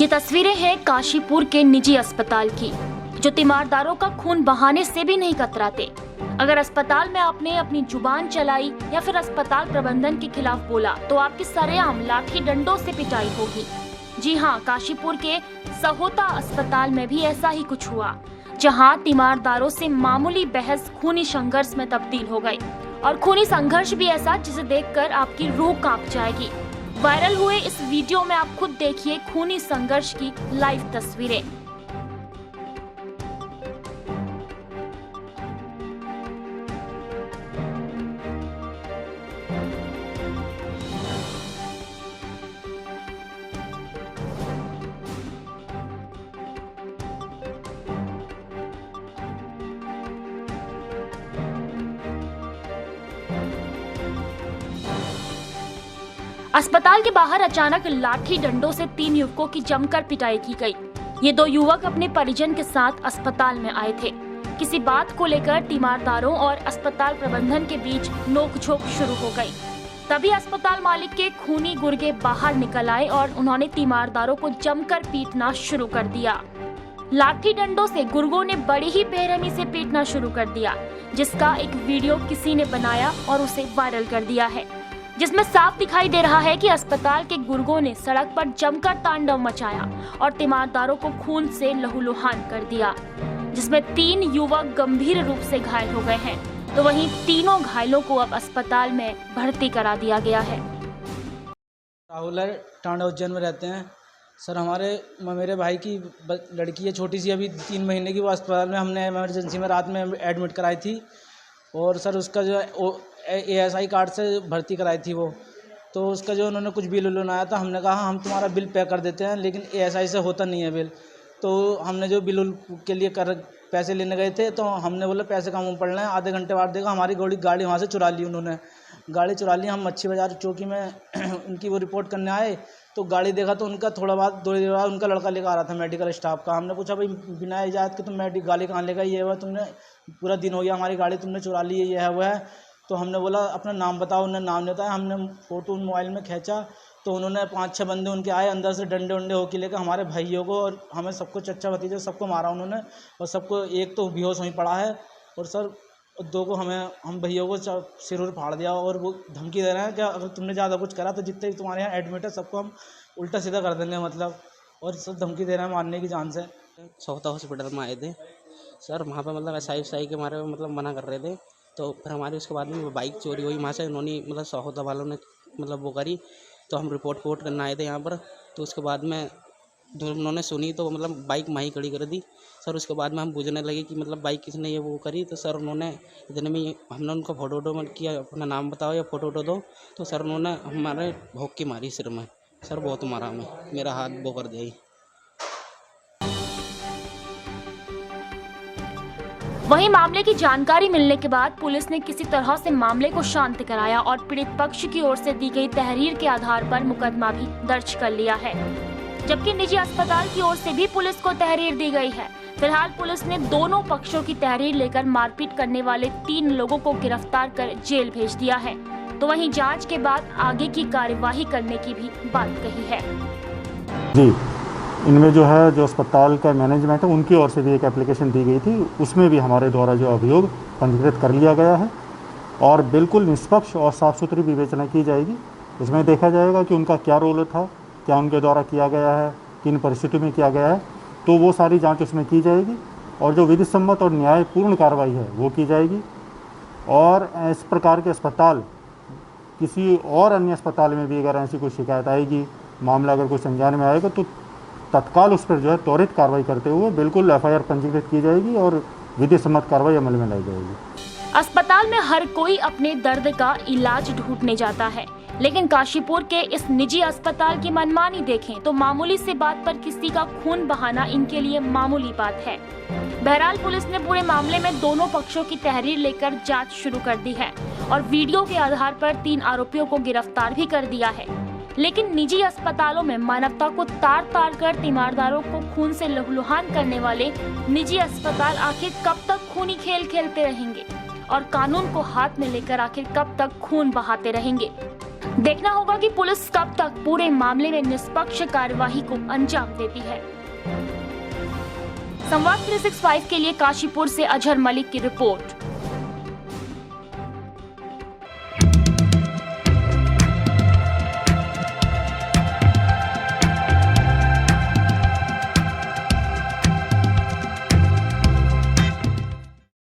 ये तस्वीरें हैं काशीपुर के निजी अस्पताल की, जो तीमारदारों का खून बहाने से भी नहीं कतराते। अगर अस्पताल में आपने अपनी जुबान चलाई या फिर अस्पताल प्रबंधन के खिलाफ बोला तो आपकी सरेआम लाठी डंडों से पिटाई होगी। जी हाँ, काशीपुर के सहोता अस्पताल में भी ऐसा ही कुछ हुआ, जहां तीमारदारों से मामूली बहस खूनी संघर्ष में तब्दील हो गई। और खूनी संघर्ष भी ऐसा जिसे देखकर आपकी रूह कांप जाएगी। वायरल हुए इस वीडियो में आप खुद देखिए खूनी संघर्ष की लाइव तस्वीरें। अस्पताल के बाहर अचानक लाठी डंडों से 3 युवकों की जमकर पिटाई की गई। ये 2 युवक अपने परिजन के साथ अस्पताल में आए थे। किसी बात को लेकर तीमारदारों और अस्पताल प्रबंधन के बीच नोकझोंक शुरू हो गई। तभी अस्पताल मालिक के खूनी गुर्गे बाहर निकल आए और उन्होंने तीमारदारों को जमकर पीटना शुरू कर दिया। लाठी डंडों से गुर्गों ने बड़ी ही बेरहमी से पीटना शुरू कर दिया, जिसका एक वीडियो किसी ने बनाया और उसे वायरल कर दिया है, जिसमें साफ दिखाई दे रहा है कि अस्पताल के गुर्गों ने सड़क पर जमकर तांडव मचाया और तीमारदारों को खून से लहूलुहान कर दिया, जिसमें 3 युवक गंभीर रूप से घायल हो गए हैं, तो वहीं तीनों घायलों को अब अस्पताल में भर्ती करा दिया गया है। राहुल है, टांडा उज्जैन में रहते हैं। सर मेरे भाई की लड़की है छोटी सी, अभी 3 महीने की, वो अस्पताल में हमने इमरजेंसी में रात में एडमिट कराई थी। और सर उसका जो है ASI कार्ड से भर्ती कराई थी वो, तो उसका जो उन्होंने कुछ बिल बनाया था, हमने कहा हम तुम्हारा बिल पे कर देते हैं, लेकिन ASI से होता नहीं है बिल। तो हमने जो बिल के लिए पैसे लेने गए थे, तो हमने बोला पैसे कम पड़ रहे हैं, आधे घंटे बाद देखा हमारी गाड़ी वहाँ से चुरा ली। उन्होंने गाड़ी चुरा ली। हम मच्छी बाजार चौकी में उनकी वो रिपोर्ट करने आए, तो गाड़ी देखा तो उनका थोड़ी देर बाद उनका लड़का लेकर आ रहा था मेडिकल स्टाफ का। हमने पूछा भाई बिना इजाज़त के तुम गाड़ी कहाँ लेकर, ये हुआ तुमने पूरा दिन हो गया हमारी गाड़ी तुमने चुरा ली है, ये है वो है। तो हमने बोला अपना नाम बताओ, उन्होंने नाम नहीं बताया। हमने फ़ोटो मोबाइल में खींचा तो उन्होंने 5-6 बंदे उनके आए, अंदर से डंडे वंडे होके लेकर हमारे भाइयों को और हमें सबको, चच्चा भतीजे सबको मारा उन्होंने। और सबको, एक तो बेहोश वहीं पड़ा है, और सर 2 को हम भैया को सिर उर फाड़ दिया। और वो धमकी दे रहे हैं कि अगर तुमने ज़्यादा कुछ करा तो जितने तुम्हारे यहाँ एडमिट है सबको हम उल्टा सीधा कर देंगे, मतलब। और सब धमकी दे रहे हैं मारने की जान से। सहोता हॉस्पिटल में आए थे सर, वहाँ पे मतलब SI के बारे में मतलब मना कर रहे थे। तो फिर हमारी उसके बाद में बाइक चोरी हुई वहाँ से, उन्होंने मतलब सहोता वालों ने मतलब वो करी। तो हम रिपोर्ट करना आए थे यहाँ पर। तो उसके बाद में उन्होंने सुनी तो मतलब बाइक वहीं खड़ी कर दी सर। उसके बाद में हम पूछने लगे कि मतलब बाइक किसने ये वो करी, तो सर उन्होंने इतने में हमने उनको फ़ोटो किया, अपना नाम बताओ या फ़ोटो दो। तो सर उन्होंने हमारे भोंक की मारी सिर में सर, बहुत मारा हमें, मेरा हाथ वो कर दिया। वहीं मामले की जानकारी मिलने के बाद पुलिस ने किसी तरह से मामले को शांत कराया और पीड़ित पक्ष की ओर से दी गई तहरीर के आधार पर मुकदमा भी दर्ज कर लिया है, जबकि निजी अस्पताल की ओर से भी पुलिस को तहरीर दी गई है। फिलहाल पुलिस ने दोनों पक्षों की तहरीर लेकर मारपीट करने वाले 3 लोगों को गिरफ्तार कर जेल भेज दिया है। तो वहीं जांच के बाद आगे की कार्यवाही करने की भी बात कही है। जी, इनमें जो है जो अस्पताल का मैनेजमेंट है उनकी ओर से भी एक एप्लीकेशन दी गई थी, उसमें भी हमारे द्वारा जो अभियोग पंजीकृत कर लिया गया है और बिल्कुल निष्पक्ष और साफ़ सुथरी विवेचना की जाएगी। इसमें देखा जाएगा कि उनका क्या रोल था, क्या उनके द्वारा किया गया है, किन परिस्थितियों में किया गया है, तो वो सारी जांच उसमें की जाएगी और जो विधि सम्मत और न्यायपूर्ण कार्रवाई है वो की जाएगी। और इस प्रकार के अस्पताल किसी और अन्य अस्पताल में भी अगर ऐसी कोई शिकायत आएगी, मामला अगर कोई संज्ञान में आएगा, तो तत्काल उस पर जो है त्वरित कार्रवाई करते हुए बिल्कुल FIR पंजीकृत की जाएगी और विधि सम्मत कार्रवाई अमल में लाई जाएगी। अस्पताल में हर कोई अपने दर्द का इलाज ढूंढने जाता है, लेकिन काशीपुर के इस निजी अस्पताल की मनमानी देखें तो मामूली से बात पर किसी का खून बहाना इनके लिए मामूली बात है। बहरहाल पुलिस ने पूरे मामले में दोनों पक्षों की तहरीर लेकर जांच शुरू कर दी है और वीडियो के आधार पर 3 आरोपियों को गिरफ्तार भी कर दिया है। लेकिन निजी अस्पतालों में मानवता को तार कर तीमारदारों को खून से लहूलुहान करने वाले निजी अस्पताल आखिर कब तक खूनी खेल खेलते रहेंगे और कानून को हाथ में लेकर आखिर कब तक खून बहाते रहेंगे? देखना होगा कि पुलिस कब तक पूरे मामले में निष्पक्ष कार्यवाही को अंजाम देती है। संवाद 365 के लिए काशीपुर से अजहर मलिक की रिपोर्ट।